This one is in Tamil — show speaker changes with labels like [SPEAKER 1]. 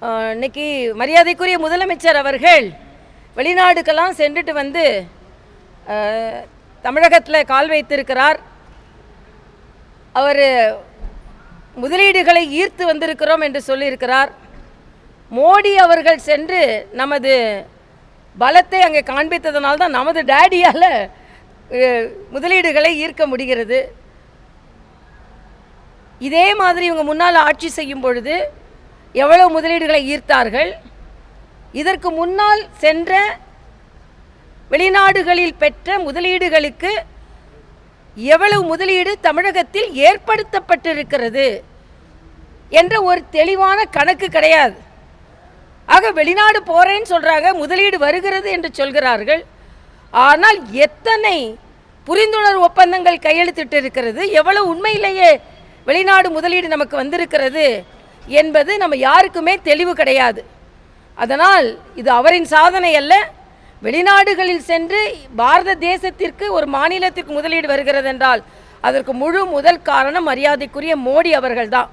[SPEAKER 1] இன்னைக்கு மரியாதைக்குரிய முதலமைச்சர் அவர்கள் வெளிநாடுக்கெல்லாம் சென்றுட்டு வந்து தமிழகத்தில் கால் வைத்திருக்கிறார். அவர் முதலீடுகளை ஈர்த்து வந்திருக்கிறோம் என்று சொல்லியிருக்கிறார். மோடி அவர்கள் சென்று நமது பலத்தை அங்கே காண்பித்ததனால்தான் தான் நமது டேடியால் முதலீடுகளை ஈர்க்க முடிகிறது. இதே மாதிரி இவங்க முன்னால் ஆட்சி செய்யும் பொழுது எவ்வளவு முதலீடுகளை ஈர்த்தார்கள். இதற்கு முன்னால் சென்ற வெளிநாடுகளில் பெற்ற முதலீடுகளுக்கு எவ்வளவு முதலீடு தமிழகத்தில் ஏற்படுத்தப்பட்டிருக்கிறது என்ற ஒரு தெளிவான கணக்கு கிடையாது. ஆக வெளிநாடு போகிறேன்னு சொல்கிறாங்க, முதலீடு வருகிறது என்று சொல்கிறார்கள். ஆனால் எத்தனை புரிந்துணர்வு ஒப்பந்தங்கள் கையெழுத்திட்டு இருக்கிறது, எவ்வளவு உண்மையிலேயே வெளிநாடு முதலீடு நமக்கு வந்திருக்கிறது என்பது நம்ம யாருக்குமே தெளிவு கிடையாது. அதனால் இது அவரின் சாதனை அல்ல. வெளிநாடுகளில் சென்று பாரத தேசத்திற்கு ஒரு மாநிலத்திற்கு முதலீடு வருகிறது என்றால் அதற்கு முதல் காரணம் மரியாதைக்குரிய மோடி அவர்கள்தான்.